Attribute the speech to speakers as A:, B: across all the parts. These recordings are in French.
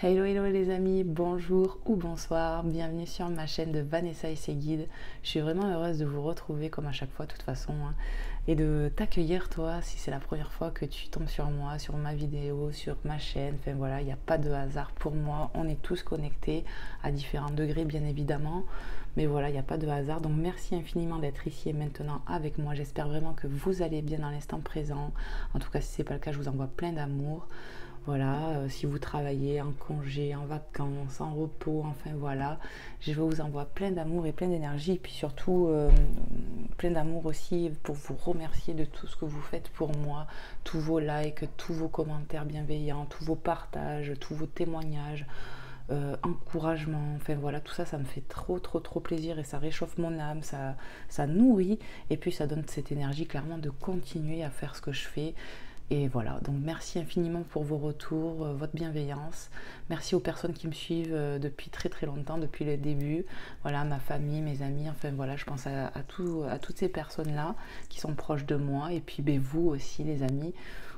A: Hello hello les amis, bonjour ou bonsoir, bienvenue sur ma chaîne de Vanessa et ses guides. Je suis vraiment heureuse de vous retrouver comme à chaque fois de toute façon et de t'accueillir toi si c'est la première fois que tu tombes sur moi, sur ma vidéo, sur ma chaîne. Enfin voilà, il n'y a pas de hasard pour moi, on est tous connectés à différents degrés bien évidemment. Mais voilà, il n'y a pas de hasard. Donc merci infiniment d'être ici et maintenant avec moi. J'espère vraiment que vous allez bien dans l'instant présent. En tout cas, si ce n'est pas le cas, je vous envoie plein d'amour. Voilà, si vous travaillez en congé, en vacances, en repos, enfin voilà, je vous envoie plein d'amour et plein d'énergie, et puis surtout plein d'amour aussi pour vous remercier de tout ce que vous faites pour moi, tous vos likes, tous vos commentaires bienveillants, tous vos partages, tous vos témoignages, encouragements, enfin voilà, tout ça, ça me fait trop plaisir et ça réchauffe mon âme, ça nourrit, et puis ça donne cette énergie clairement de continuer à faire ce que je fais. Et voilà, donc merci infiniment pour vos retours, votre bienveillance. Merci aux personnes qui me suivent depuis très longtemps, depuis le début. Voilà, ma famille, mes amis, enfin voilà, je pense à toutes ces personnes-là qui sont proches de moi. Et puis ben, vous aussi les amis,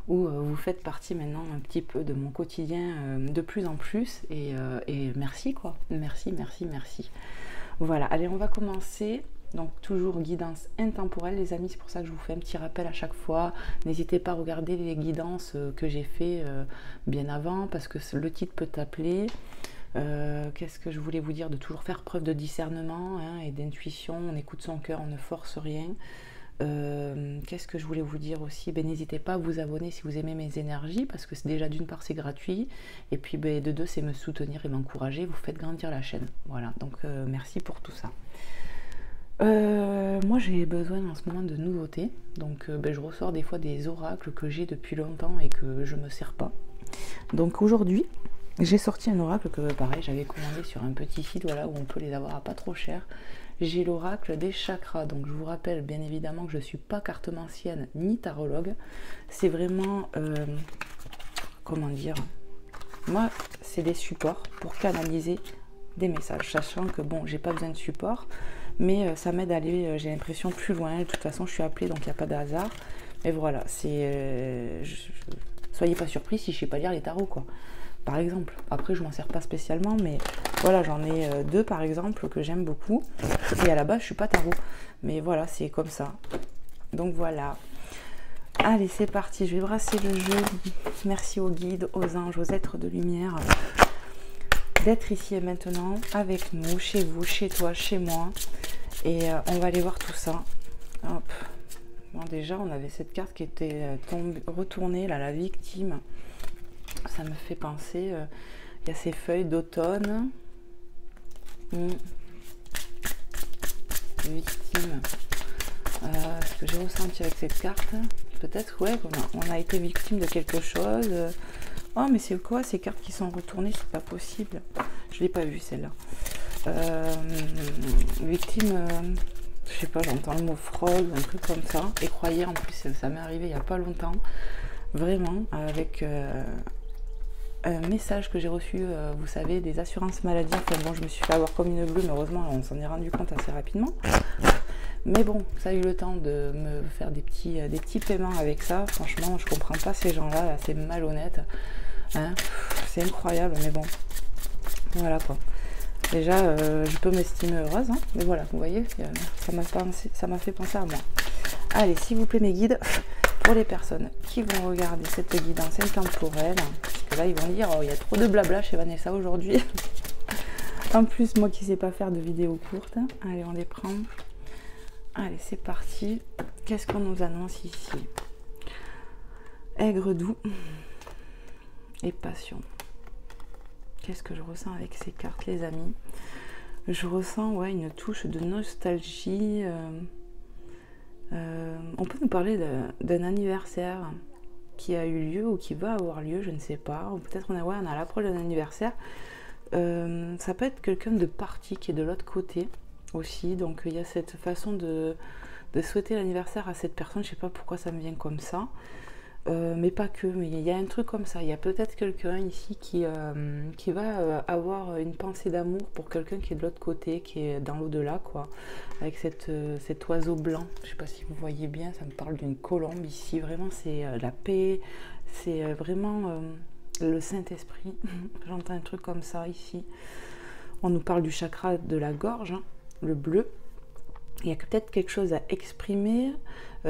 A: où vous faites partie maintenant un petit peu de mon quotidien de plus en plus. Et merci quoi, merci. Voilà, allez on va commencer. Donc toujours guidance intemporelle les amis, c'est pour ça que je vous fais un petit rappel à chaque fois. N'hésitez pas à regarder les guidances que j'ai fait bien avant, parce que le titre peut t'appeler. Qu'est-ce que je voulais vous dire? De toujours faire preuve de discernement et d'intuition, on écoute son cœur, on ne force rien. Qu'est-ce que je voulais vous dire aussi? N'hésitez pas à vous abonner si vous aimez mes énergies, parce que déjà d'une part c'est gratuit, et puis de deux c'est me soutenir et m'encourager, vous faites grandir la chaîne. Voilà, donc merci pour tout ça. Moi j'ai besoin en ce moment de nouveautés, donc je ressors des fois des oracles que j'ai depuis longtemps et que je me sers pas. Donc aujourd'hui j'ai sorti un oracle que pareil j'avais commandé sur un petit site, voilà, où on peut les avoir à pas trop cher. J'ai l'oracle des chakras, donc je vous rappelle bien évidemment que je suis pas cartomancienne ni tarologue, c'est vraiment comment dire, moi c'est des supports pour canaliser des messages, sachant que bon j'ai pas besoin de support, mais ça m'aide à aller, j'ai l'impression, plus loin. De toute façon je suis appelée donc il n'y a pas de hasard, mais voilà, c'est soyez pas surpris si je sais pas lire les tarots quoi, par exemple. Après je m'en sers pas spécialement, mais voilà, j'en ai deux par exemple que j'aime beaucoup, et à la base je suis pas tarot, mais voilà, c'est comme ça. Donc voilà, allez c'est parti, je vais brasser le jeu. Merci aux guides, aux anges, aux êtres de lumière d'être ici et maintenant avec nous, chez vous, chez toi, chez moi, et on va aller voir tout ça. Hop. Bon, déjà on avait cette carte qui était retournée là, la victime. Ça me fait penser, il y a ces feuilles d'automne. Victime. Ce que j'ai ressenti avec cette carte, peut-être ouais, on a été victime de quelque chose. Oh mais c'est quoi ces cartes qui sont retournées? C'est pas possible. Je l'ai pas vue celle-là. Victime, je sais pas, j'entends le mot fraude, un truc comme ça. Et croyez, en plus ça m'est arrivé il y a pas longtemps, vraiment, avec un message que j'ai reçu, vous savez, des assurances maladie. Enfin bon, je me suis fait avoir comme une bleue, mais heureusement on s'en est rendu compte assez rapidement. Mais bon, ça a eu le temps de me faire des petits paiements avec ça. Franchement, je comprends pas ces gens-là, là, c'est malhonnête. Hein, c'est incroyable, mais bon. Voilà quoi. Déjà, je peux m'estimer heureuse, hein, mais voilà, vous voyez, ça m'a fait penser à moi. Allez, s'il vous plaît, mes guides, pour les personnes qui vont regarder cette guidance intemporelle, parce que là, ils vont dire, oh, il y a trop de blabla chez Vanessa aujourd'hui. En plus, moi qui sais pas faire de vidéos courtes. Allez, on les prend. Allez, c'est parti. Qu'est-ce qu'on nous annonce ici? Aigre doux et passion. Qu'est-ce que je ressens avec ces cartes, les amis? Je ressens ouais, une touche de nostalgie. On peut nous parler d'un anniversaire qui a eu lieu ou qui va avoir lieu, je ne sais pas. Ou peut-être on a l'approche d'un anniversaire. Ça peut être quelqu'un de parti qui est de l'autre côté aussi, donc il y a cette façon de souhaiter l'anniversaire à cette personne. Je sais pas pourquoi ça me vient comme ça, mais pas que, mais il y a un truc comme ça. Il y a peut-être quelqu'un ici qui va avoir une pensée d'amour pour quelqu'un qui est de l'autre côté, qui est dans l'au-delà quoi, avec cet oiseau blanc. Je sais pas si vous voyez bien, ça me parle d'une colombe ici. Vraiment c'est la paix, c'est vraiment le Saint-Esprit. J'entends un truc comme ça ici. On nous parle du chakra de la gorge, hein, le bleu. Il y a peut-être quelque chose à exprimer.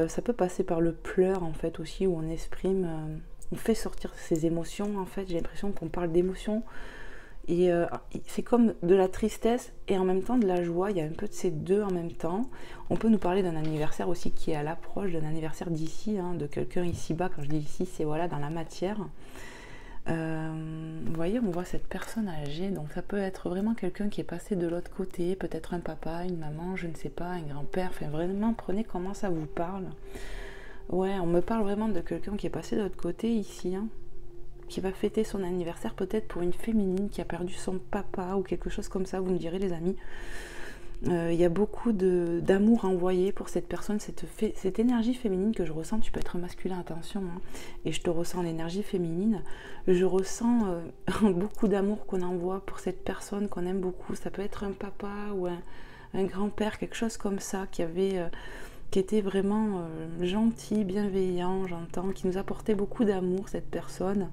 A: Ça peut passer par le pleur en fait aussi, où on exprime, on fait sortir ses émotions en fait. J'ai l'impression qu'on parle d'émotions. Et c'est comme de la tristesse et en même temps de la joie. Il y a un peu de ces deux en même temps. On peut nous parler d'un anniversaire aussi qui est à l'approche, d'un anniversaire d'ici, hein, de quelqu'un ici-bas. Quand je dis ici, c'est voilà, dans la matière. Vous voyez, on voit cette personne âgée, donc ça peut être vraiment quelqu'un qui est passé de l'autre côté, peut-être un papa, une maman, je ne sais pas, un grand-père, enfin vraiment prenez comment ça vous parle. Ouais, on me parle vraiment de quelqu'un qui est passé de l'autre côté ici, hein, qui va fêter son anniversaire peut-être pour une féminine qui a perdu son papa ou quelque chose comme ça, vous me direz les amis. Il y a beaucoup d'amour envoyé pour cette personne, cette énergie féminine que je ressens. Tu peux être masculin, attention, hein, et je te ressens l'énergie féminine. Je ressens beaucoup d'amour qu'on envoie pour cette personne qu'on aime beaucoup. Ça peut être un papa ou un grand-père, quelque chose comme ça, qui était vraiment gentil, bienveillant, j'entends, qui nous apportait beaucoup d'amour, cette personne.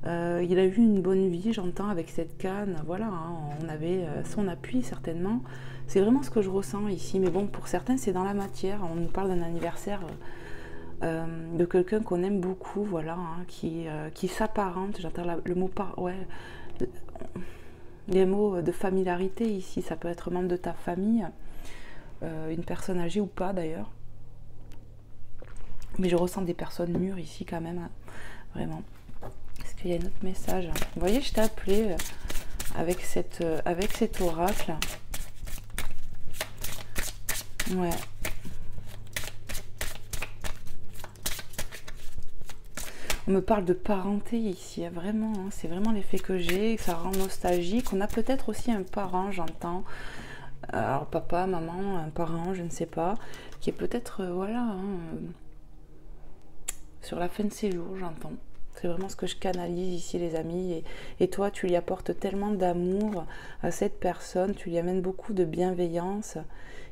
A: Il a eu une bonne vie, j'entends, avec cette canne, voilà, hein, on avait son appui certainement. C'est vraiment ce que je ressens ici, mais bon, pour certains c'est dans la matière. On nous parle d'un anniversaire de quelqu'un qu'on aime beaucoup, voilà, hein, qui s'apparente, j'entends le mot les mots de familiarité ici. Ça peut être membre de ta famille, une personne âgée ou pas d'ailleurs, mais je ressens des personnes mûres ici quand même, hein, vraiment. Est-ce qu'il y a un autre message? Vous voyez, je t'ai appelé avec cet oracle. Ouais. On me parle de parenté ici, vraiment, hein, c'est vraiment l'effet que j'ai, ça rend nostalgique. On a peut-être aussi un parent, j'entends, alors papa, maman, un parent, je ne sais pas, qui est peut-être, voilà, hein, sur la fin de ses jours, j'entends. C'est vraiment ce que je canalise ici les amis, et toi tu lui apportes tellement d'amour à cette personne, tu lui amènes beaucoup de bienveillance,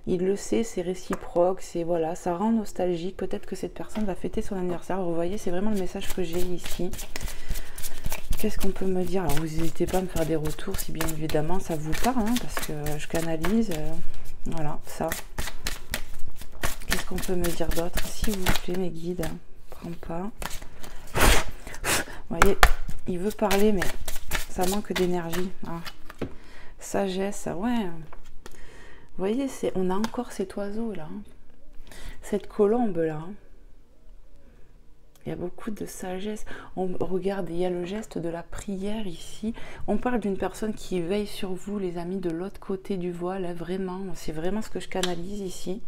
A: il le sait, c'est réciproque, c'est voilà, ça rend nostalgique. Peut-être que cette personne va fêter son anniversaire, vous voyez, c'est vraiment le message que j'ai ici. Qu'est-ce qu'on peut me dire? Alors vous n'hésitez pas à me faire des retours si bien évidemment ça vous parle, hein, parce que je canalise, voilà, ça. Qu'est-ce qu'on peut me dire d'autre, s'il vous plaît mes guides? Prends pas. Vous voyez, il veut parler, mais ça manque d'énergie. Hein. Sagesse, ouais. Vous voyez, on a encore cet oiseau là, hein. Cette colombe là. Hein. Il y a beaucoup de sagesse. Regarde, il y a le geste de la prière ici. On parle d'une personne qui veille sur vous, les amis, de l'autre côté du voile. Là, vraiment, c'est vraiment ce que je canalise ici.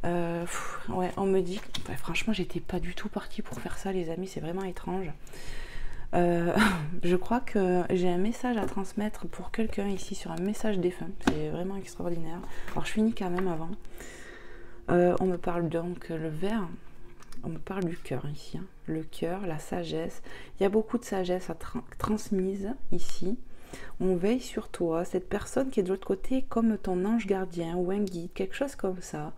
A: Ouais, on me dit, ouais, franchement j'étais pas du tout partie pour faire ça les amis, c'est vraiment étrange. Je crois que j'ai un message à transmettre pour quelqu'un ici sur un message défunt, c'est vraiment extraordinaire. Alors je finis quand même avant. On me parle donc le vert, on me parle du cœur ici, hein. Le cœur, la sagesse, il y a beaucoup de sagesse transmise ici. On veille sur toi, cette personne qui est de l'autre côté comme ton ange gardien ou un guide, quelque chose comme ça.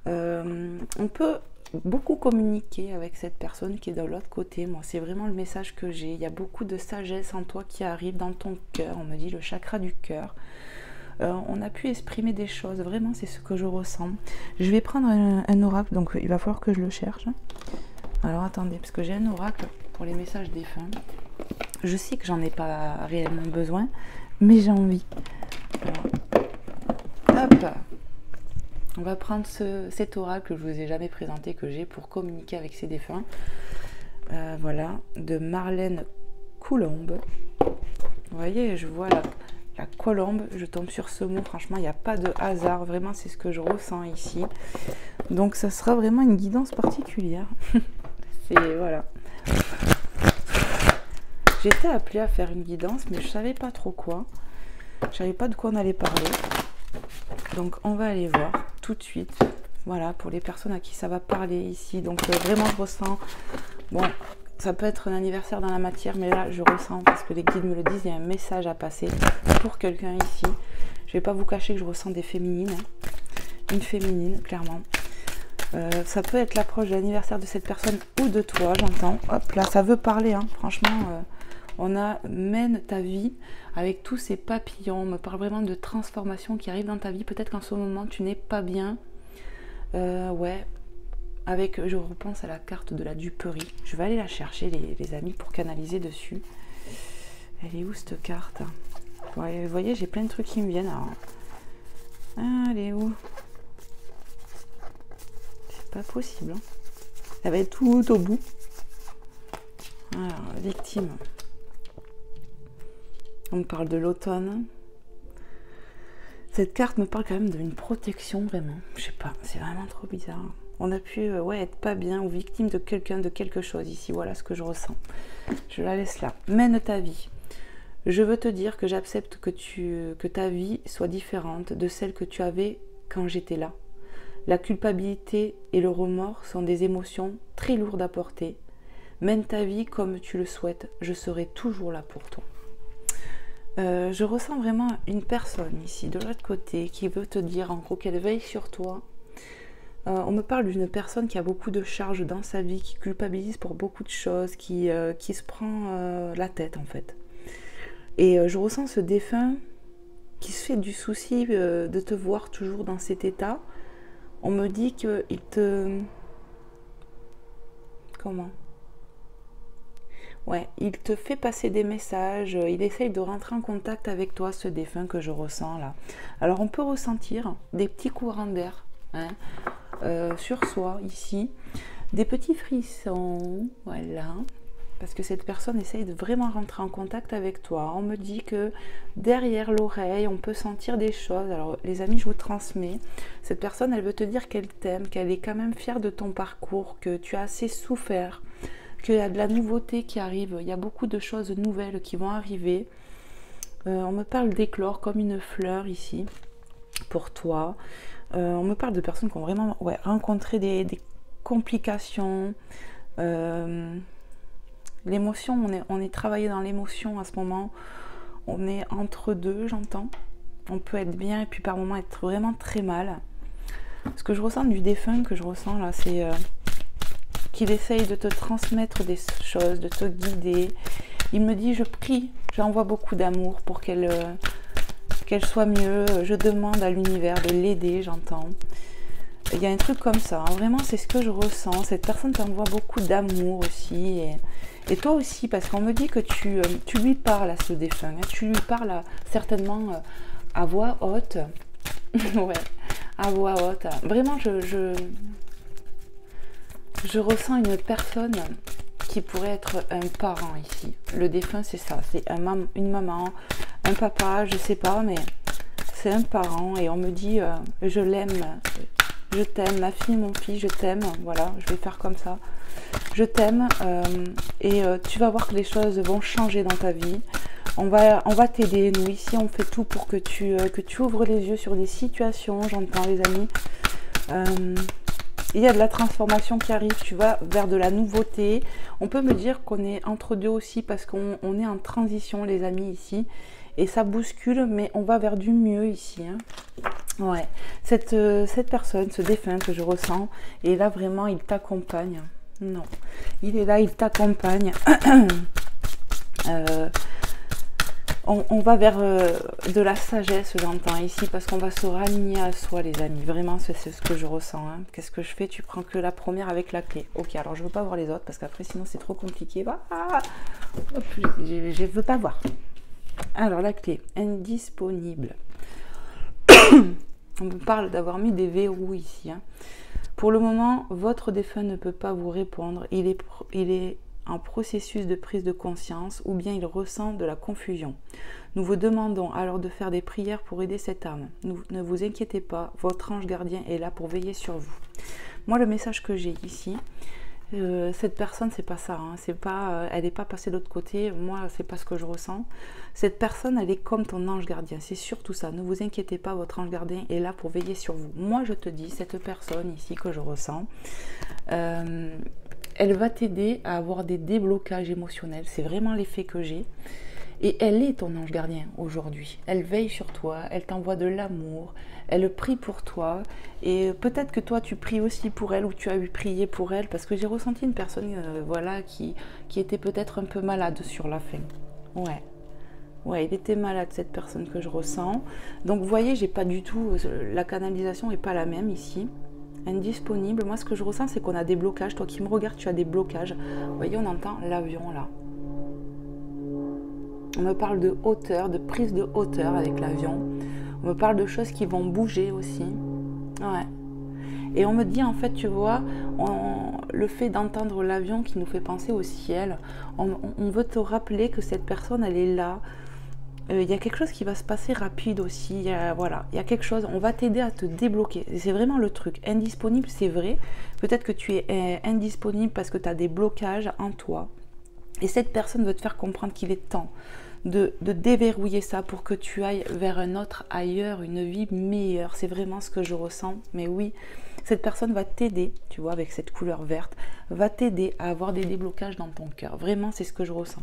A: On peut beaucoup communiquer avec cette personne qui est de l'autre côté. Moi, c'est vraiment le message que j'ai. Il y a beaucoup de sagesse en toi qui arrive dans ton cœur. On me dit le chakra du cœur. On a pu exprimer des choses. Vraiment, c'est ce que je ressens. Je vais prendre un oracle, donc il va falloir que je le cherche. Alors, attendez, parce que j'ai un oracle pour les messages défunts. Je sais que j'en ai pas réellement besoin, mais j'ai envie. Alors, hop! On va prendre cet oracle que je vous ai jamais présenté, que j'ai pour communiquer avec ces défunts. Voilà, de Marlène Coulombe. Vous voyez, je vois la colombe, je tombe sur ce mot. Franchement, il n'y a pas de hasard. Vraiment, c'est ce que je ressens ici. Donc, ça sera vraiment une guidance particulière. C'est, voilà. J'étais appelée à faire une guidance, mais je ne savais pas trop quoi. Je ne savais pas de quoi on allait parler. Donc on va aller voir tout de suite, voilà, pour les personnes à qui ça va parler ici. Donc vraiment je ressens, bon, ça peut être un anniversaire dans la matière, mais là je ressens, parce que les guides me le disent, il y a un message à passer pour quelqu'un ici. Je vais pas vous cacher que je ressens des féminines, hein. Une féminine, clairement. Ça peut être l'approche de l'anniversaire de cette personne ou de toi, j'entends. Hop là, ça veut parler, hein. Franchement, on a mène ta vie avec tous ces papillons. On me parle vraiment de transformation qui arrive dans ta vie. Peut-être qu'en ce moment, tu n'es pas bien. Ouais, je repense à la carte de la duperie. Je vais aller la chercher, les amis, pour canaliser dessus. Elle est où cette carte? Ouais, vous voyez, j'ai plein de trucs qui me viennent. Alors, elle est où? C'est pas possible. Hein. Elle va être tout au bout. Alors, victime. On me parle de l'automne. Cette carte me parle quand même d'une protection, vraiment. Je sais pas, c'est vraiment trop bizarre. On a pu être pas bien ou victime de quelqu'un, de quelque chose ici. Voilà ce que je ressens. Je la laisse là. Mène ta vie. Je veux te dire que j'accepte que ta vie soit différente de celle que tu avais quand j'étais là. La culpabilité et le remords sont des émotions très lourdes à porter. Mène ta vie comme tu le souhaites. Je serai toujours là pour toi. Je ressens vraiment une personne ici, de l'autre côté, qui veut te dire en gros qu'elle veille sur toi. On me parle d'une personne qui a beaucoup de charges dans sa vie, qui culpabilise pour beaucoup de choses, qui se prend la tête en fait. Et je ressens ce défunt qui se fait du souci de te voir toujours dans cet état. On me dit qu'il te... Comment ? Ouais, il te fait passer des messages, il essaye de rentrer en contact avec toi, ce défunt que je ressens là. Alors on peut ressentir des petits courants d'air hein, sur soi ici, des petits frissons, voilà. Parce que cette personne essaye de vraiment rentrer en contact avec toi. On me dit que derrière l'oreille, on peut sentir des choses. Alors les amis, je vous transmets. Cette personne, elle veut te dire qu'elle t'aime, qu'elle est quand même fière de ton parcours, que tu as assez souffert, qu'il y a de la nouveauté qui arrive. Il y a beaucoup de choses nouvelles qui vont arriver. On me parle d'éclore comme une fleur ici, pour toi. On me parle de personnes qui ont vraiment rencontré des complications. L'émotion, on est travaillé dans l'émotion à ce moment. On est entre deux, j'entends. On peut être bien et puis par moments être vraiment très mal. Ce que je ressens du défunt, que je ressens là, c'est qu'il essaye de te transmettre des choses, de te guider. Il me dit, je prie, j'envoie beaucoup d'amour pour qu'elle soit mieux. Je demande à l'univers de l'aider, j'entends. Il y a un truc comme ça, hein. Vraiment c'est ce que je ressens. Cette personne t'envoie beaucoup d'amour aussi. Et toi aussi, parce qu'on me dit que tu lui parles à ce défunt. Hein. Tu lui parles certainement à voix haute. Ouais, à voix haute. Vraiment, je ressens une personne qui pourrait être un parent ici. Le défunt, c'est ça. C'est une maman, un papa, je sais pas, mais c'est un parent. Et on me dit, je l'aime. Je t'aime, ma fille, mon fils, je t'aime. Voilà, je vais faire comme ça. Je t'aime et tu vas voir que les choses vont changer dans ta vie. On va t'aider. Nous, ici, on fait tout pour que tu ouvres les yeux sur des situations. J'entends, les amis. Il y a de la transformation qui arrive. Tu vas vers de la nouveauté. On peut me dire qu'on est entre deux aussi parce qu'on est en transition, les amis, ici. Et ça bouscule, mais on va vers du mieux ici. Hein. Ouais, cette personne, ce défunt que je ressens, et là vraiment il t'accompagne. Non, il est là, il t'accompagne. On va vers de la sagesse, j'entends ici, parce qu'on va se raligner à soi, les amis. Vraiment, c'est ce que je ressens. Hein. Qu'est-ce que je fais? Tu prends que la première avec la clé. Ok, alors je veux pas voir les autres, parce qu'après sinon c'est trop compliqué. Hop, je veux pas voir. Alors la clé, indisponible. On me parle d'avoir mis des verrous ici. Hein. Pour le moment, votre défunt ne peut pas vous répondre. Il est en processus de prise de conscience ou bien il ressent de la confusion. Nous vous demandons alors de faire des prières pour aider cette âme. Ne vous inquiétez pas, votre ange gardien est là pour veiller sur vous. Moi, le message que j'ai ici, cette personne, c'est pas ça. Hein. Elle n'est pas passée de l'autre côté. Moi, c'est pas ce que je ressens. Cette personne, elle est comme ton ange gardien. C'est surtout ça. Ne vous inquiétez pas, votre ange gardien est là pour veiller sur vous. Moi, je te dis, cette personne ici que je ressens, elle va t'aider à avoir des déblocages émotionnels. C'est vraiment l'effet que j'ai. Et elle est ton ange gardien aujourd'hui. Elle veille sur toi, elle t'envoie de l'amour, elle prie pour toi. Et peut-être que toi, tu pries aussi pour elle ou tu as eu prié pour elle. Parce que j'ai ressenti une personne voilà, qui était peut-être un peu malade sur la fin. Ouais. Ouais, il était malade, cette personne que je ressens. Donc, vous voyez, j'ai pas du tout... La canalisation n'est pas la même ici. Indisponible. Moi, ce que je ressens, c'est qu'on a des blocages. Toi qui me regardes, tu as des blocages. Vous voyez, on entend l'avion, là. On me parle de hauteur, de prise de hauteur avec l'avion. On me parle de choses qui vont bouger aussi. Ouais. Et on me dit, en fait, tu vois, le fait d'entendre l'avion qui nous fait penser au ciel, on veut te rappeler que cette personne, elle est là. Il y a quelque chose qui va se passer rapide aussi. Voilà, il y a quelque chose, on va t'aider à te débloquer. C'est vraiment le truc. Indisponible, c'est vrai. Peut-être que tu es indisponible parce que tu as des blocages en toi. Et cette personne veut te faire comprendre qu'il est temps de déverrouiller ça pour que tu ailles vers un autre ailleurs, une vie meilleure. C'est vraiment ce que je ressens. Mais oui, cette personne va t'aider, tu vois, avec cette couleur verte, va t'aider à avoir des déblocages dans ton cœur. Vraiment, c'est ce que je ressens.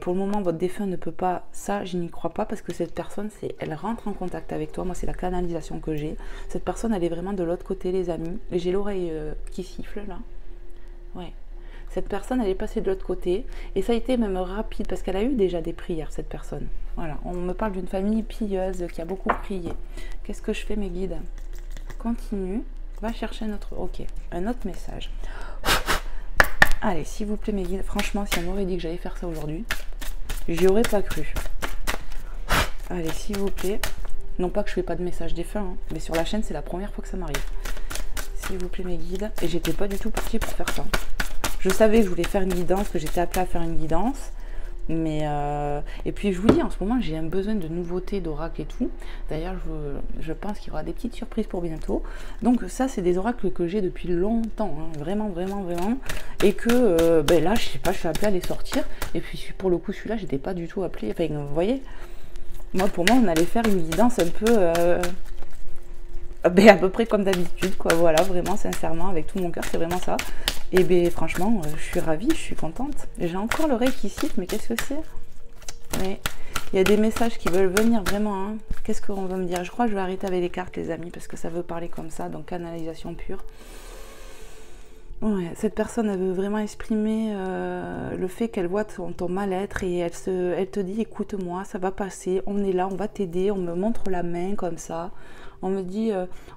A: Pour le moment, votre défunt ne peut pas, ça je n'y crois pas parce que cette personne, elle rentre en contact avec toi. Moi, c'est la canalisation que j'ai. Cette personne, elle est vraiment de l'autre côté, les amis. Et j'ai l'oreille qui siffle là. Ouais. Cette personne, elle est passée de l'autre côté. Et ça a été même rapide parce qu'elle a eu déjà des prières, cette personne. Voilà. On me parle d'une famille pieuse qui a beaucoup prié. Qu'est-ce que je fais, mes guides? Continue. Va chercher un autre message. Allez, s'il vous plaît, mes guides, franchement, si on m'aurait dit que j'allais faire ça aujourd'hui, j'y aurais pas cru. Allez, s'il vous plaît. Non pas que je fais pas de message défunt, hein, mais sur la chaîne, c'est la première fois que ça m'arrive. S'il vous plaît, mes guides. Et j'étais pas du tout partie pour faire ça. Je savais que je voulais faire une guidance, que j'étais appelée à faire une guidance. Mais et puis je vous dis, en ce moment j'ai un besoin de nouveautés, d'oracles et tout. D'ailleurs je pense qu'il y aura des petites surprises pour bientôt. Donc ça c'est des oracles que j'ai depuis longtemps, hein, vraiment. Et que ben là je sais pas, je suis appelée à les sortir. Et puis pour le coup celui-là j'étais pas du tout appelée. Enfin vous voyez, pour moi on allait faire une guidance un peu ben, à peu près comme d'habitude quoi. Voilà, vraiment sincèrement avec tout mon cœur, c'est vraiment ça. Et bien franchement, je suis ravie, je suis contente. J'ai encore l'oreille qui siffle, mais qu'est-ce que c'est? Oui, il y a des messages qui veulent venir vraiment. Hein. Qu'est-ce qu'on va me dire? Je crois que je vais arrêter avec les cartes, les amis, parce que ça veut parler comme ça, donc canalisation pure. Ouais, cette personne, elle veut vraiment exprimer le fait qu'elle voit ton mal-être et elle te dit, écoute-moi, ça va passer, on est là, on va t'aider, on me montre la main comme ça. On me dit,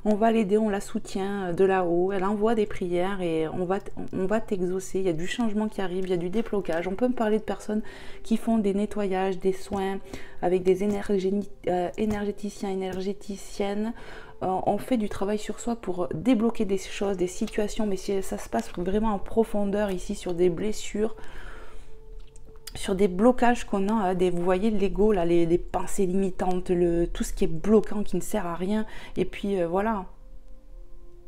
A: on va l'aider, on la soutient de là-haut. Elle envoie des prières et on va t'exaucer. Il y a du changement qui arrive, il y a du déblocage. On peut me parler de personnes qui font des nettoyages, des soins avec des énergéticiens, énergéticiennes. On fait du travail sur soi pour débloquer des choses, des situations. Mais si ça se passe vraiment en profondeur ici sur des blessures, sur des blocages qu'on a, vous voyez l'ego, là, les pensées limitantes, tout ce qui est bloquant, qui ne sert à rien. Et puis voilà.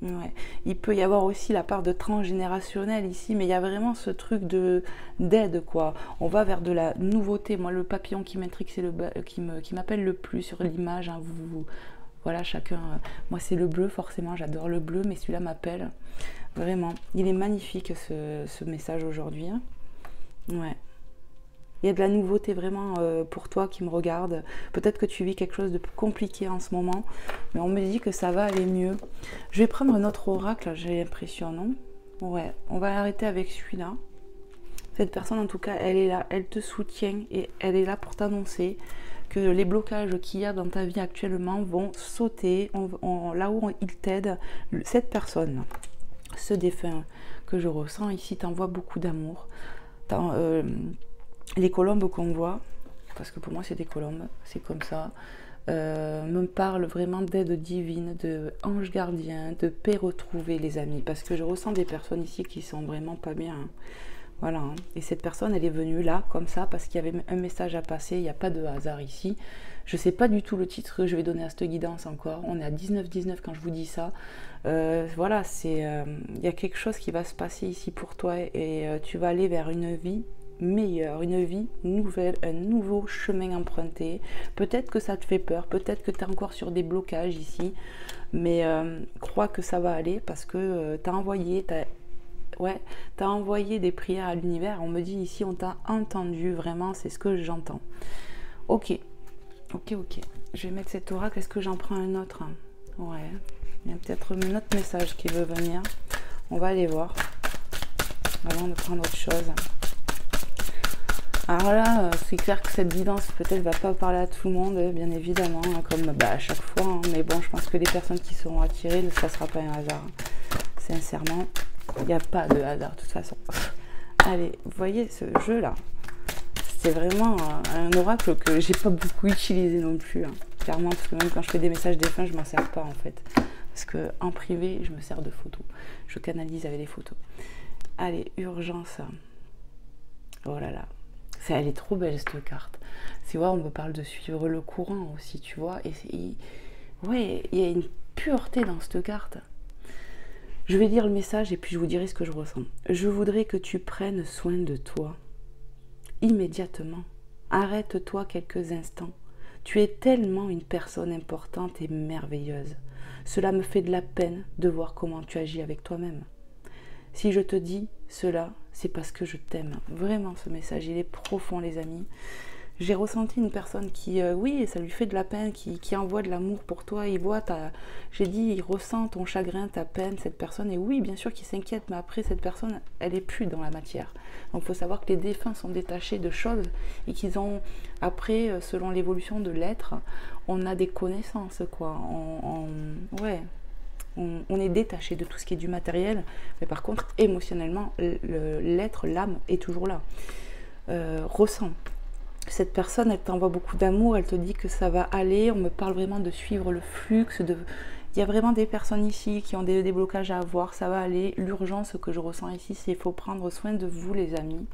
A: Ouais. Il peut y avoir aussi la part de transgénérationnel ici, mais il y a vraiment ce truc d'aide, quoi. On va vers de la nouveauté. Moi, le papillon qui m'intrigue, c'est qui m'appelle le plus sur l'image. Hein, voilà, chacun. Moi, c'est le bleu, forcément. J'adore le bleu, mais celui-là m'appelle. Vraiment. Il est magnifique, ce message aujourd'hui. Hein. Ouais. Il y a de la nouveauté vraiment pour toi qui me regarde. Peut-être que tu vis quelque chose de compliqué en ce moment, mais on me dit que ça va aller mieux. Je vais prendre un autre oracle, j'ai l'impression, non? Ouais, on va arrêter avec celui-là. Cette personne, en tout cas, elle est là, elle te soutient et elle est là pour t'annoncer que les blocages qu'il y a dans ta vie actuellement vont sauter là où il t'aide. Cette personne, ce défunt que je ressens ici, t'envoie beaucoup d'amour. Les colombes qu'on voit, parce que pour moi c'est des colombes, c'est comme ça, me parlent vraiment d'aide divine, de ange gardien, de paix retrouvée, les amis, parce que je ressens des personnes ici qui sont vraiment pas bien. Hein. Voilà, hein. Et cette personne, elle est venue là, comme ça, parce qu'il y avait un message à passer, il n'y a pas de hasard ici. Je ne sais pas du tout le titre que je vais donner à cette guidance encore, on est à 19-19 quand je vous dis ça. Voilà, il y a quelque chose qui va se passer ici pour toi et tu vas aller vers une vie meilleure, une vie nouvelle, un nouveau chemin emprunté. Peut-être que ça te fait peur, peut-être que tu es encore sur des blocages ici, mais crois que ça va aller parce que tu as envoyé, Ouais, tu as envoyé des prières à l'univers. On me dit ici, on t'a entendu, vraiment, c'est ce que j'entends. Ok, ok. Je vais mettre cet oracle. Est-ce que j'en prends un autre? Ouais, il y a peut-être un autre message qui veut venir. On va aller voir. Avant de prendre autre chose. Alors là, c'est clair que cette guidance peut-être va pas parler à tout le monde, bien évidemment, hein, comme à chaque fois. Hein, mais bon, je pense que les personnes qui seront attirées, ça ne sera pas un hasard. Sincèrement, il n'y a pas de hasard de toute façon. Allez, vous voyez ce jeu-là, c'est vraiment un oracle que j'ai pas beaucoup utilisé non plus. Hein, clairement, parce que même quand je fais des messages défunts, je m'en sers pas en fait. Parce qu'en privé, je me sers de photos. Je canalise avec des photos. Allez, urgence. Oh là là. Elle est trop belle cette carte. Tu vois, on me parle de suivre le courant aussi, tu vois. Et ouais, il y a une pureté dans cette carte. Je vais lire le message et puis je vous dirai ce que je ressens. Je voudrais que tu prennes soin de toi. Immédiatement. Arrête-toi quelques instants. Tu es tellement une personne importante et merveilleuse. Cela me fait de la peine de voir comment tu agis avec toi-même. Si je te dis cela, c'est parce que je t'aime. Vraiment, ce message, il est profond, les amis. J'ai ressenti une personne qui, oui, ça lui fait de la peine, qui envoie de l'amour pour toi. Il voit j'ai dit, il ressent ton chagrin, ta peine, cette personne. Et oui, bien sûr qu'il s'inquiète, mais après, cette personne, elle est plus dans la matière. Donc, il faut savoir que les défunts sont détachés de choses et qu'ils ont, après, selon l'évolution de l'être, on a des connaissances, quoi. Ouais. On est détaché de tout ce qui est du matériel, mais par contre, émotionnellement, l'être, l'âme est toujours là. Ressent. Cette personne, elle t'envoie beaucoup d'amour, elle te dit que ça va aller, on me parle vraiment de suivre le flux, il y a vraiment des personnes ici qui ont des déblocages à avoir, ça va aller. L'urgence que je ressens ici, c'est qu'il faut prendre soin de vous, les amis.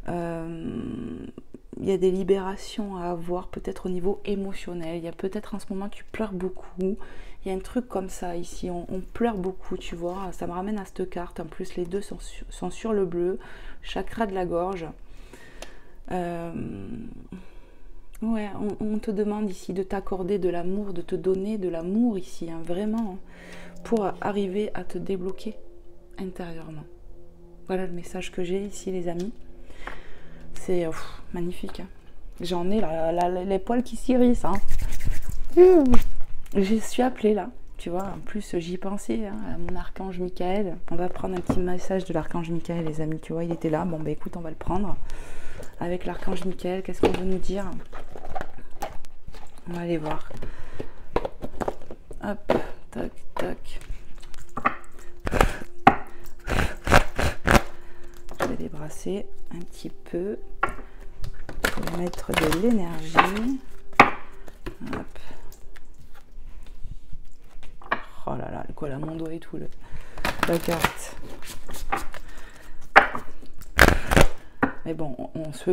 A: Il y a des libérations à avoir, peut-être au niveau émotionnel. Il y a peut-être en ce moment, tu pleures beaucoup. Il y a un truc comme ça ici, on pleure beaucoup, tu vois. Ça me ramène à cette carte. En plus, les deux sont sur le bleu. Chakra de la gorge. Ouais, on te demande ici de t'accorder de l'amour, de te donner de l'amour ici, hein, vraiment, pour arriver à te débloquer intérieurement. Voilà le message que j'ai ici, les amis. C'est magnifique. Hein. J'en ai les poils qui s'irrissent. Hein. Je suis appelée là. Tu vois, en plus j'y pensais hein, à mon archange Michael. On va prendre un petit message de l'archange Michael, les amis. Tu vois, il était là. Bon, bah écoute, on va le prendre. Avec l'archange Michael, qu'est-ce qu'on veut nous dire? On va aller voir. Hop, tac, tac. Je vais débrasser un petit peu. Je vais mettre de l'énergie. Hop. Oh là là, quoi, là, mon doigt et tout, la carte. Mais bon, on se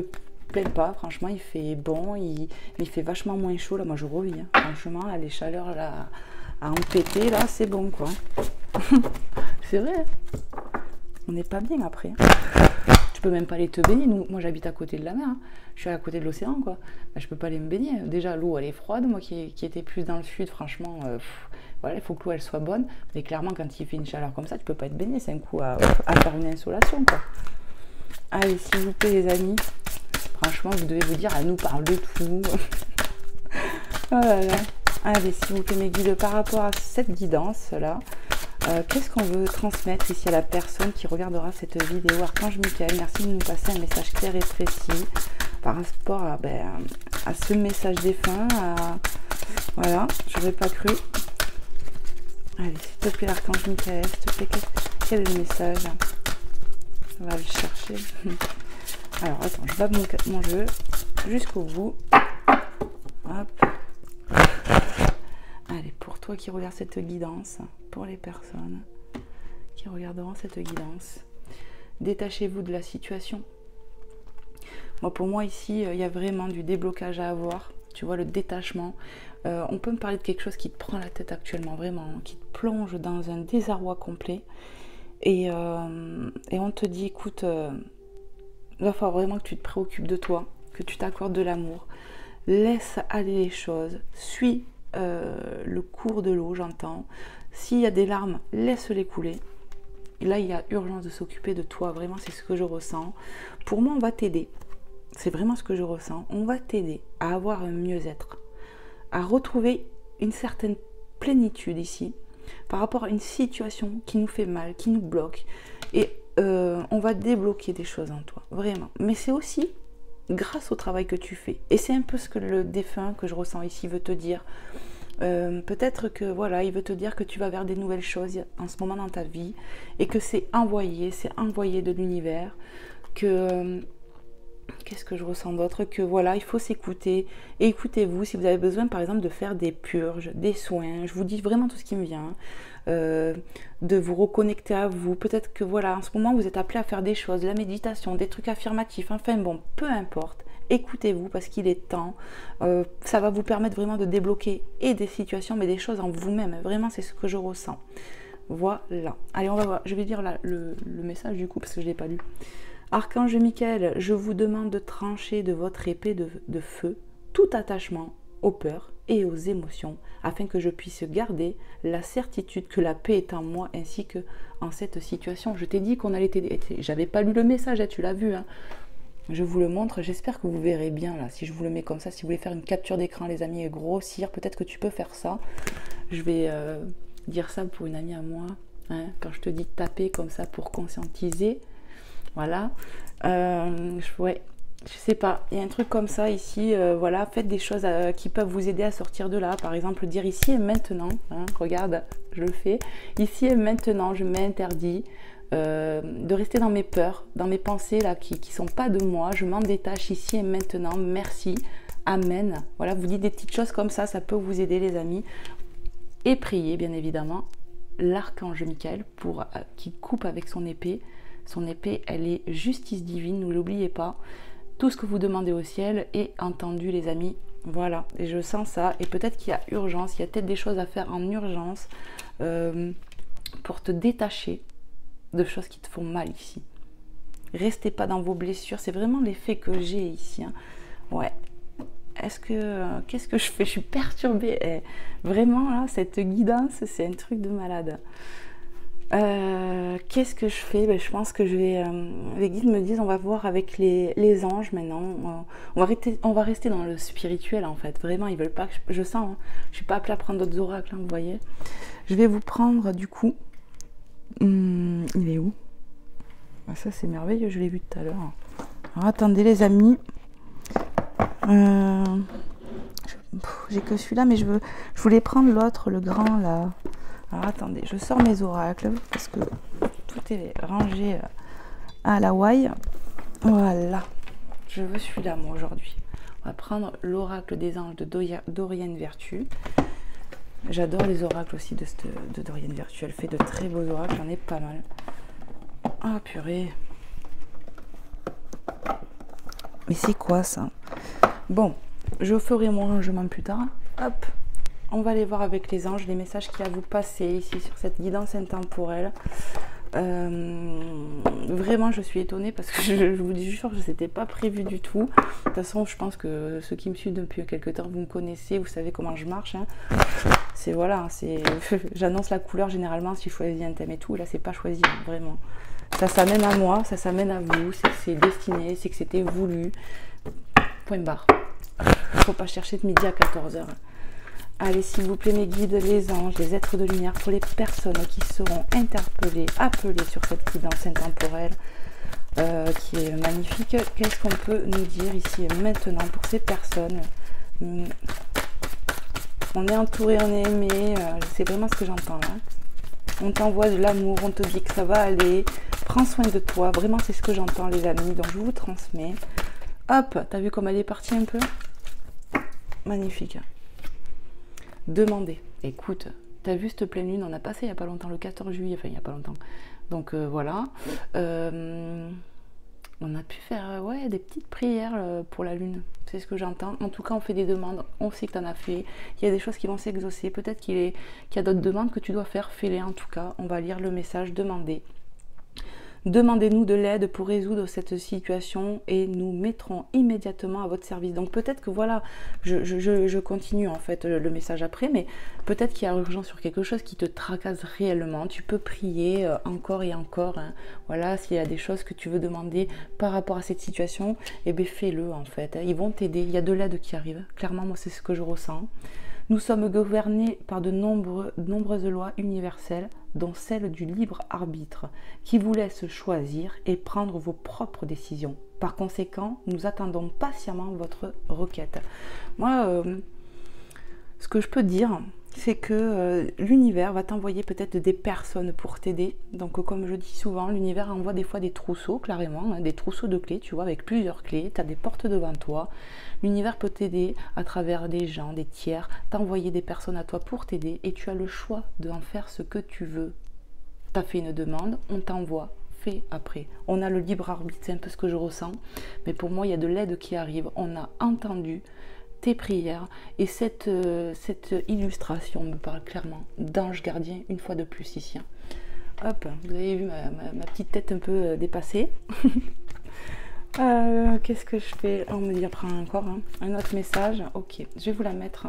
A: plaint pas, franchement, il fait bon, il fait vachement moins chaud, là, moi je revis, hein. Franchement, là, les chaleurs, là, à en péter, là, c'est bon, quoi. C'est vrai, hein. On n'est pas bien après. Tu peux même pas aller te baigner, moi j'habite à côté de la mer, hein. Je suis à côté de l'océan, quoi. Ben, je peux pas aller me baigner, déjà l'eau elle est froide, moi qui étais plus dans le sud, franchement, voilà, il faut que l'eau elle soit bonne, mais clairement quand il fait une chaleur comme ça, tu peux pas te baigner, c'est un coup à faire une insolation, quoi. Allez, s'il vous plaît les amis, franchement vous devez vous dire, elle nous parle de tout. Oh là là. Allez, s'il vous plaît mes guides, par rapport à cette guidance là, qu'est-ce qu'on veut transmettre ici à la personne qui regardera cette vidéo? Archange Michael, merci de nous passer un message clair et précis par rapport à ce message défunt. Voilà, j'aurais pas cru. Allez, s'il te plaît l'archange Michael, s'il te plaît, quel est le message? On va le chercher. Alors, attends, je bats mon jeu jusqu'au bout. Hop. Allez, pour toi qui regardes cette guidance, pour les personnes qui regarderont cette guidance, détachez-vous de la situation. Moi, pour moi, ici, il y a vraiment du déblocage à avoir. Tu vois, le détachement. On peut me parler de quelque chose qui te prend la tête actuellement, vraiment, qui te plonge dans un désarroi complet. Et on te dit, écoute, il va falloir vraiment que tu te préoccupes de toi, que tu t'accordes de l'amour. Laisse aller les choses, suis le cours de l'eau, j'entends. S'il y a des larmes, laisse-les couler. là, il y a urgence de s'occuper de toi. Vraiment, c'est ce que je ressens. Pour moi, on va t'aider. C'est vraiment ce que je ressens. On va t'aider à avoir un mieux-être, à retrouver une certaine plénitude ici, par rapport à une situation qui nous fait mal, qui nous bloque. Et on va débloquer des choses en toi, vraiment. Mais c'est aussi grâce au travail que tu fais. Et c'est un peu ce que le défunt que je ressens ici veut te dire. Peut-être que voilà, il veut te dire que tu vas vers des nouvelles choses en ce moment dans ta vie et que c'est envoyé de l'univers, que qu'est-ce que je ressens d'autre, que voilà, il faut s'écouter. Et écoutez-vous, si vous avez besoin par exemple de faire des purges, des soins, je vous dis vraiment tout ce qui me vient, de vous reconnecter à vous. Peut-être que voilà, en ce moment vous êtes appelé à faire des choses, de la méditation, des trucs affirmatifs, enfin bon, peu importe. Écoutez-vous parce qu'il est temps. Ça va vous permettre vraiment de débloquer et des situations, mais des choses en vous-même. Vraiment, c'est ce que je ressens. Voilà. Allez, on va voir. Je vais lire le message du coup parce que je ne l'ai pas lu. Archange Michael, je vous demande de trancher de votre épée de feu tout attachement aux peurs et aux émotions, afin que je puisse garder la certitude que la paix est en moi ainsi que en cette situation. Je t'ai dit qu'on allait t'aider. J'avais pas lu le message, tu l'as vu. Hein. Je vous le montre, j'espère que vous verrez bien là, si je vous le mets comme ça. Si vous voulez faire une capture d'écran les amis et grossir, peut-être que tu peux faire ça. Je vais dire ça pour une amie à moi, hein, quand je te dis taper comme ça pour conscientiser. Voilà, ouais, je sais pas, il y a un truc comme ça ici, voilà, faites des choses qui peuvent vous aider à sortir de là. Par exemple, dire ici et maintenant, hein, regarde, je le fais, ici et maintenant, je m'interdis de rester dans mes peurs, dans mes pensées là qui sont pas de moi, je m'en détache ici et maintenant, merci, amen. Voilà, vous dites des petites choses comme ça peut vous aider les amis. Et priez bien évidemment l'archange Michael pour qui coupe avec son épée. Son épée, elle est justice divine, ne l'oubliez pas. Tout ce que vous demandez au ciel est entendu, les amis. Voilà, et je sens ça. Et peut-être qu'il y a urgence, il y a peut-être des choses à faire en urgence pour te détacher de choses qui te font mal ici. Restez pas dans vos blessures, c'est vraiment l'effet que j'ai ici. Hein. Ouais. Qu'est-ce que je fais? Je suis perturbée. Et vraiment, là, cette guidance, c'est un truc de malade. Qu'est-ce que je fais? Je pense que je vais les guides me disent on va voir avec les anges maintenant, on va rester dans le spirituel en fait, vraiment ils veulent pas que je sens, hein, je suis pas appelée à prendre d'autres oracles, hein, vous voyez. Je vais vous prendre du coup, il est où? Ça c'est merveilleux, je l'ai vu tout à l'heure. Alors attendez les amis, j'ai que celui-là mais je voulais prendre l'autre, le grand là. Alors attendez, je sors mes oracles parce que tout est rangé à la Hawaï. Voilà, je veux celui-là moi aujourd'hui. On va prendre l'oracle des anges de Dorian Vertu. J'adore les oracles aussi de Dorian Vertu. Elle fait de très beaux oracles, j'en ai pas mal. Ah purée. Mais c'est quoi ça? Bon, je ferai mon rangement plus tard. Hop. On va aller voir avec les anges les messages qu'il y a à vous passer ici sur cette guidance intemporelle. Vraiment, je suis étonnée parce que je vous dis jure, je n'étais pas prévu du tout. De toute façon, je pense que ceux qui me suivent depuis quelques temps, vous me connaissez, vous savez comment je marche. Hein. C'est voilà, j'annonce la couleur généralement si je choisis un thème et tout. Là, c'est pas choisi, vraiment. Ça s'amène à moi, ça s'amène à vous, c'est que c'est destiné, c'est que c'était voulu. Point barre. Il ne faut pas chercher de midi à 14h. Allez, s'il vous plaît, mes guides, les anges, les êtres de lumière, pour les personnes qui seront interpellées, appelées sur cette guidance intemporelle, qui est magnifique. Qu'est-ce qu'on peut nous dire ici et maintenant pour ces personnes? On est entouré, on est aimé, c'est vraiment ce que j'entends là. On t'envoie de l'amour, on te dit que ça va aller, prends soin de toi, vraiment c'est ce que j'entends les amis, donc je vous transmets. Hop, t'as vu comme elle est partie un peu? Magnifique. Demandez. Écoute, t'as vu cette pleine lune, on a passé il n'y a pas longtemps, le 14 juillet, enfin il n'y a pas longtemps. Donc voilà. On a pu faire des petites prières pour la lune. C'est ce que j'entends. En tout cas, on fait des demandes. On sait que tu en as fait. Il y a des choses qui vont s'exaucer. Peut-être qu'il y a d'autres demandes que tu dois faire. Fais-les en tout cas. On va lire le message. Demandez. Demandez-nous de l'aide pour résoudre cette situation et nous mettrons immédiatement à votre service. Donc peut-être que voilà, je continue en fait le message après, mais peut-être qu'il y a urgence sur quelque chose qui te tracasse réellement. Tu peux prier encore et encore. Hein. Voilà, s'il y a des choses que tu veux demander par rapport à cette situation, eh bien fais-le en fait. Ils vont t'aider. Il y a de l'aide qui arrive. Clairement, moi c'est ce que je ressens. Nous sommes gouvernés par de nombreuses lois universelles, dont celle du libre arbitre, qui vous laisse choisir et prendre vos propres décisions. Par conséquent, nous attendons patiemment votre requête. Moi, ce que je peux dire, c'est que l'univers va t'envoyer peut-être des personnes pour t'aider. Donc comme je dis souvent, l'univers envoie des fois des trousseaux, clairement, hein, des trousseaux de clés, tu vois, avec plusieurs clés. Tu as des portes devant toi. L'univers peut t'aider à travers des gens, des tiers, t'envoyer des personnes à toi pour t'aider et tu as le choix d'en faire ce que tu veux. Tu as fait une demande, on t'envoie. Fais après. On a le libre arbitre, c'est un peu ce que je ressens. Mais pour moi, il y a de l'aide qui arrive. On a entendu tes prières et cette illustration me parle clairement d'ange gardien une fois de plus ici. Hop, vous avez vu ma petite tête un peu dépassée. Qu'est-ce que je fais? On me dit après encore un autre message. Ok, je vais vous la mettre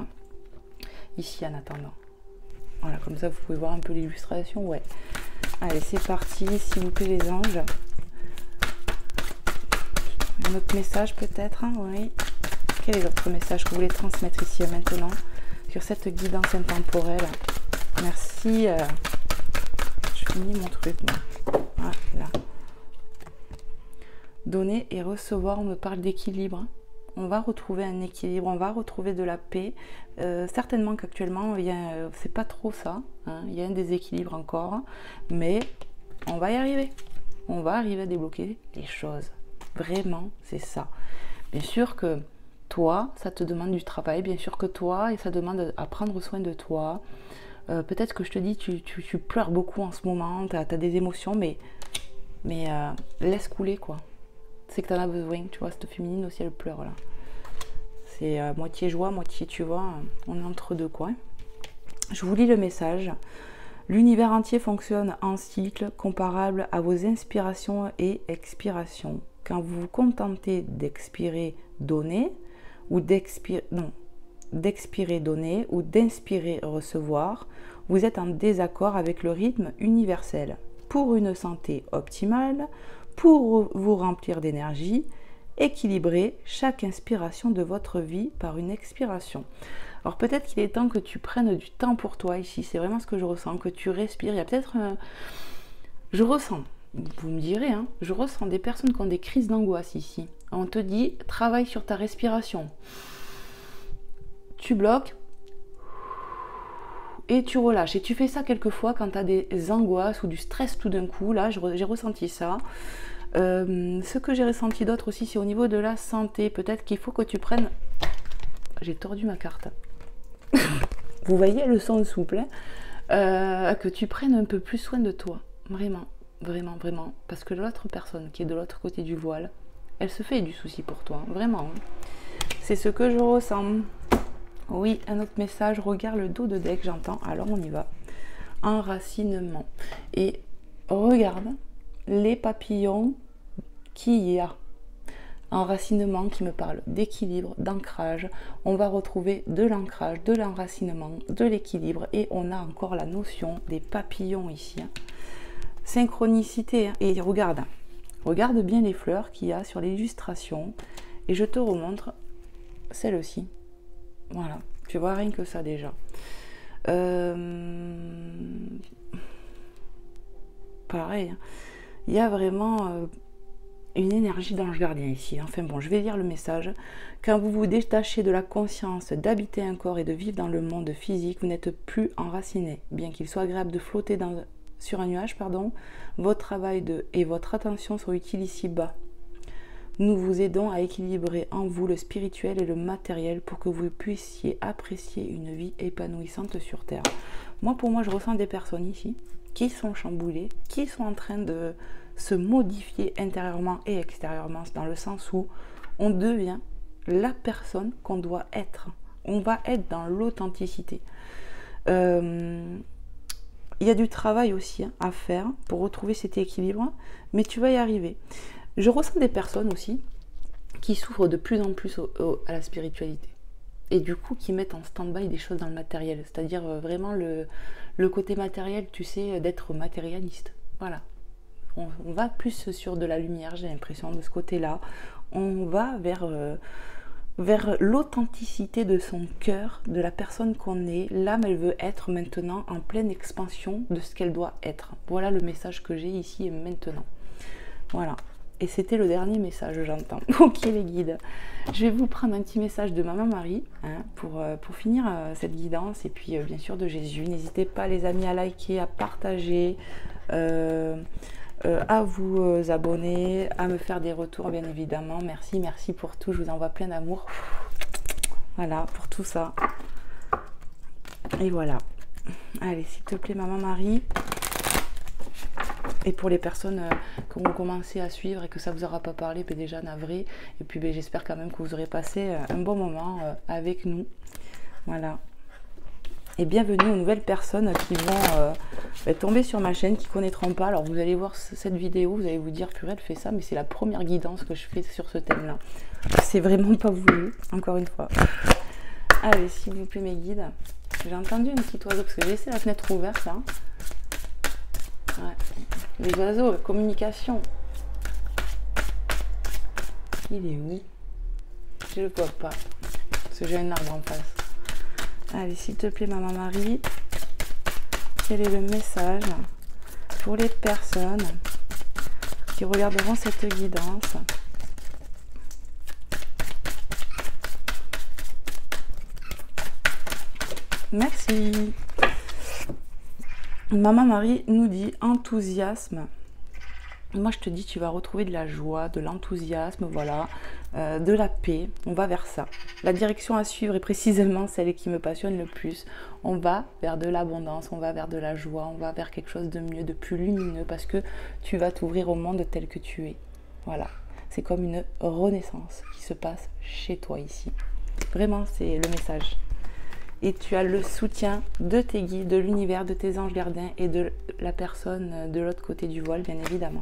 A: ici en attendant. Voilà, comme ça vous pouvez voir un peu l'illustration. Ouais. Allez, c'est parti, s'il vous plaît les anges. Un autre message peut-être, hein, oui. Quel est l'autre message que vous voulez transmettre ici et maintenant sur cette guidance intemporelle? Merci. Je finis mon truc. Voilà. Donner et recevoir, on me parle d'équilibre. On va retrouver un équilibre, on va retrouver de la paix. Certainement qu'actuellement, c'est pas trop ça. Hein, il y a un déséquilibre encore. Mais on va y arriver. On va arriver à débloquer les choses. Vraiment, c'est ça. Bien sûr que toi, ça te demande du travail, bien sûr que toi, et ça demande à prendre soin de toi. Peut-être que je te dis, tu pleures beaucoup en ce moment, tu as des émotions, mais laisse couler, quoi. C'est que tu en as besoin, tu vois, cette féminine aussi, elle pleure, là. C'est moitié joie, moitié, tu vois, on est entre deux, quoi. Je vous lis le message. L'univers entier fonctionne en cycle comparable à vos inspirations et expirations. Quand vous vous contentez d'expirer, donner, ou d'expirer, donner, ou d'inspirer, recevoir, vous êtes en désaccord avec le rythme universel. Pour une santé optimale, pour vous remplir d'énergie, équilibrez chaque inspiration de votre vie par une expiration. Alors peut-être qu'il est temps que tu prennes du temps pour toi ici, c'est vraiment ce que je ressens, que tu respires. Il y a peut-être je ressens, vous me direz, hein, je ressens des personnes qui ont des crises d'angoisse ici. On te dit, travaille sur ta respiration. Tu bloques et tu relâches. Et tu fais ça quelquefois quand tu as des angoisses ou du stress tout d'un coup. Là, j'ai ressenti ça. Ce que j'ai ressenti d'autre aussi, c'est au niveau de la santé. Peut-être qu'il faut que tu prennes... J'ai tordu ma carte. Vous voyez le son souple, hein, que tu prennes un peu plus soin de toi. Vraiment, vraiment, vraiment. Parce que l'autre personne qui est de l'autre côté du voile, elle se fait du souci pour toi. Vraiment. C'est ce que je ressens. Oui, un autre message. Regarde le dos de deck, j'entends. Alors on y va. Enracinement. Et regarde les papillons qu'il y a. Enracinement qui me parle d'équilibre, d'ancrage. On va retrouver de l'ancrage, de l'enracinement, de l'équilibre et on a encore la notion des papillons ici. Hein. Synchronicité. Hein. Et regarde bien les fleurs qu'il y a sur l'illustration et je te remontre celle-ci. Voilà, tu vois rien que ça déjà. Pareil, hein. Il y a vraiment... une énergie d'ange gardien ici. Enfin bon, je vais lire le message. Quand vous vous détachez de la conscience d'habiter un corps et de vivre dans le monde physique, vous n'êtes plus enraciné. Bien qu'il soit agréable de flotter sur un nuage, votre travail et votre attention sont utiles ici bas. Nous vous aidons à équilibrer en vous le spirituel et le matériel pour que vous puissiez apprécier une vie épanouissante sur Terre. Pour moi, je ressens des personnes ici qui sont chamboulées, qui sont en train de se modifier intérieurement et extérieurement, dans le sens où on devient la personne qu'on doit être. On va être dans l'authenticité. il y a du travail aussi hein, à faire pour retrouver cet équilibre, mais tu vas y arriver. Je ressens des personnes aussi qui souffrent de plus en plus à la spiritualité. Et du coup, qui mettent en stand-by des choses dans le matériel. C'est-à-dire vraiment le côté matériel, tu sais, d'être matérialiste. Voilà. On va plus sur de la lumière, j'ai l'impression, de ce côté-là. On va vers l'authenticité de son cœur, de la personne qu'on est. L'âme, elle veut être maintenant en pleine expansion de ce qu'elle doit être. Voilà le message que j'ai ici et maintenant. Voilà. Et c'était le dernier message, j'entends. Ok les guides, je vais vous prendre un petit message de Maman Marie hein, pour finir cette guidance. Et puis bien sûr de Jésus. N'hésitez pas les amis à liker, à partager, à vous abonner, à me faire des retours bien évidemment. Merci, merci pour tout, je vous envoie plein d'amour. Voilà, pour tout ça. Et voilà. Allez, s'il te plaît Maman Marie. Et pour les personnes qui ont commencé à suivre et que ça ne vous aura pas parlé, ben déjà navré. Et puis ben, j'espère quand même que vous aurez passé un bon moment avec nous. Voilà. Et bienvenue aux nouvelles personnes qui vont tomber sur ma chaîne, qui ne connaîtront pas. Alors vous allez voir cette vidéo, vous allez vous dire, purée, elle fait ça, mais c'est la première guidance que je fais sur ce thème-là. C'est vraiment pas voulu, encore une fois. Allez, s'il vous plaît mes guides. J'ai entendu un petit oiseau, parce que j'ai laissé la fenêtre ouverte là. Ouais. Les oiseaux, la communication. Il est où? Je le vois pas. Parce que j'ai un arbre en face. Allez, s'il te plaît, Maman Marie. Quel est le message pour les personnes qui regarderont cette guidance? Merci. Maman Marie nous dit enthousiasme. Moi je te dis, tu vas retrouver de la joie, de l'enthousiasme, voilà, de la paix. On va vers ça. La direction à suivre est précisément celle qui me passionne le plus. On va vers de l'abondance, on va vers de la joie, on va vers quelque chose de mieux, de plus lumineux, parce que tu vas t'ouvrir au monde tel que tu es. Voilà, c'est comme une renaissance qui se passe chez toi ici. Vraiment, c'est le message. Et tu as le soutien de tes guides, de l'univers, de tes anges gardiens et de la personne de l'autre côté du voile, bien évidemment.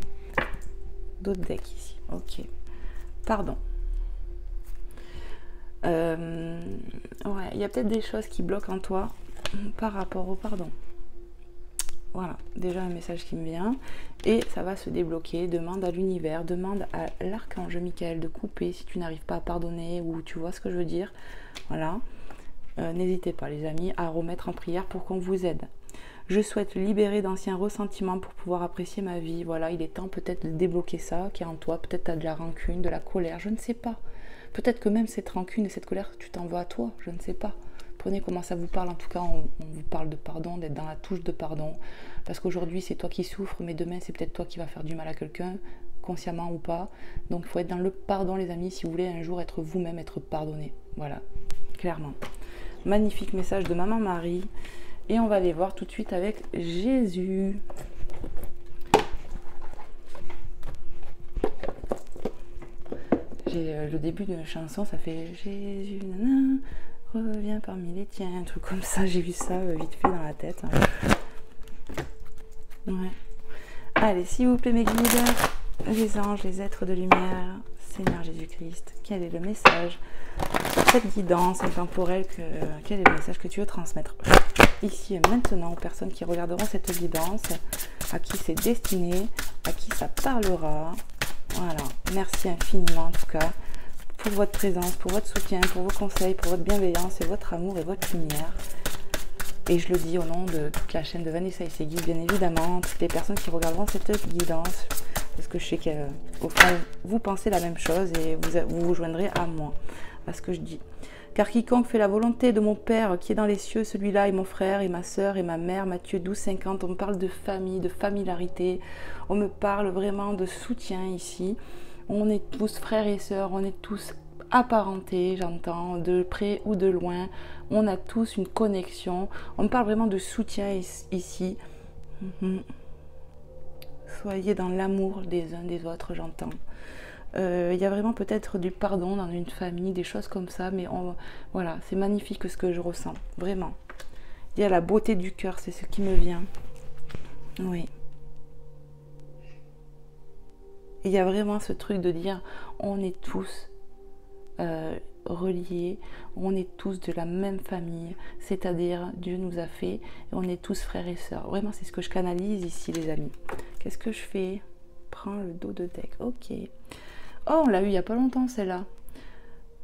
A: D'autres decks ici. Ok. Pardon. Ouais, il y a peut-être des choses qui bloquent en toi par rapport au pardon. Voilà, déjà un message qui me vient. Et ça va se débloquer. Demande à l'univers, demande à l'archange Michael de couper si tu n'arrives pas à pardonner, ou tu vois ce que je veux dire. Voilà. N'hésitez pas les amis à remettre en prière pour qu'on vous aide. Je souhaite libérer d'anciens ressentiments pour pouvoir apprécier ma vie. Voilà, il est temps peut-être de débloquer ça qui est en toi. Peut-être tu as de la rancune, de la colère, je ne sais pas. Peut-être que même cette rancune et cette colère, tu t'en veux à toi, je ne sais pas. Prenez comment ça vous parle. En tout cas, on vous parle de pardon, d'être dans la touche de pardon. Parce qu'aujourd'hui, c'est toi qui souffres, mais demain, c'est peut-être toi qui vas faire du mal à quelqu'un, consciemment ou pas. Donc, il faut être dans le pardon, les amis, si vous voulez un jour être vous-même, être pardonné. Voilà, clairement. Magnifique message de Maman Marie. Et on va aller voir tout de suite avec Jésus. J'ai le début d'une chanson, ça fait Jésus, nana, reviens parmi les tiens, un truc comme ça. J'ai vu ça vite fait dans la tête. Ouais. Allez, s'il vous plaît mes guides, les anges, les êtres de lumière, Seigneur Jésus-Christ, quel est le message, cette guidance intemporelle, quel est le message que tu veux transmettre ici et maintenant aux personnes qui regarderont cette guidance, à qui c'est destiné, à qui ça parlera. Voilà, merci infiniment en tout cas pour votre présence, pour votre soutien, pour vos conseils, pour votre bienveillance et votre amour et votre lumière. Et je le dis au nom de toute la chaîne de Vanessa et ses guides, bien évidemment, toutes les personnes qui regarderont cette guidance, parce que je sais qu'au fond, vous pensez la même chose et vous joindrez à moi, à ce que je dis. Car quiconque fait la volonté de mon Père qui est dans les cieux, celui-là est mon frère et ma sœur et ma mère. Matthieu 12, 50, on me parle de famille, de familiarité, on me parle vraiment de soutien ici. On est tous frères et sœurs, on est tous apparentés, j'entends, de près ou de loin. On a tous une connexion. On me parle vraiment de soutien ici. Soyez dans l'amour des uns des autres, j'entends. Il y a vraiment peut-être du pardon dans une famille, des choses comme ça, mais voilà, c'est magnifique ce que je ressens, vraiment. Il y a la beauté du cœur, c'est ce qui me vient. Oui. Il y a vraiment ce truc de dire, on est tous reliés, on est tous de la même famille, c'est-à-dire Dieu nous a fait, et on est tous frères et sœurs. Vraiment, c'est ce que je canalise ici, les amis. Qu'est-ce que je fais? Prends le dos de deck, ok. Oh, on l'a eu il n'y a pas longtemps, celle-là.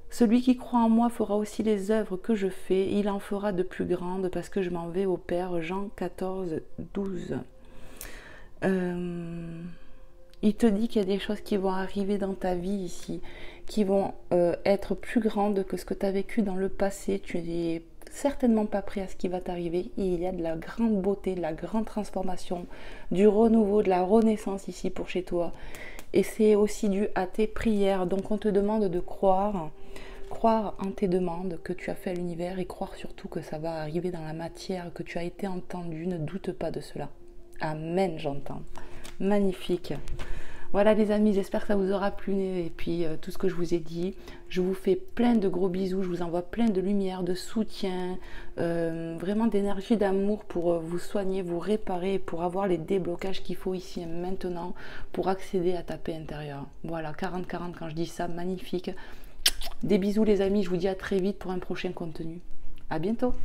A: Celui qui croit en moi fera aussi les œuvres que je fais, il en fera de plus grandes, parce que je m'en vais au Père. Jean 14, 12. Il te dit qu'il y a des choses qui vont arriver dans ta vie ici, qui vont être plus grandes que ce que tu as vécu dans le passé. Tu n'es certainement pas prêt à ce qui va t'arriver. Il y a de la grande beauté, de la grande transformation, du renouveau, de la renaissance ici pour chez toi. Et c'est aussi dû à tes prières. Donc on te demande de croire en tes demandes que tu as fait à l'univers et croire surtout que ça va arriver dans la matière, que tu as été entendu. Ne doute pas de cela. Amen, j'entends. Magnifique. Voilà les amis, j'espère que ça vous aura plu et puis tout ce que je vous ai dit. Je vous fais plein de gros bisous, je vous envoie plein de lumière, de soutien, vraiment d'énergie, d'amour pour vous soigner, vous réparer, pour avoir les déblocages qu'il faut ici et maintenant pour accéder à ta paix intérieure. Voilà, 40-40 quand je dis ça, magnifique. Des bisous les amis, je vous dis à très vite pour un prochain contenu. À bientôt.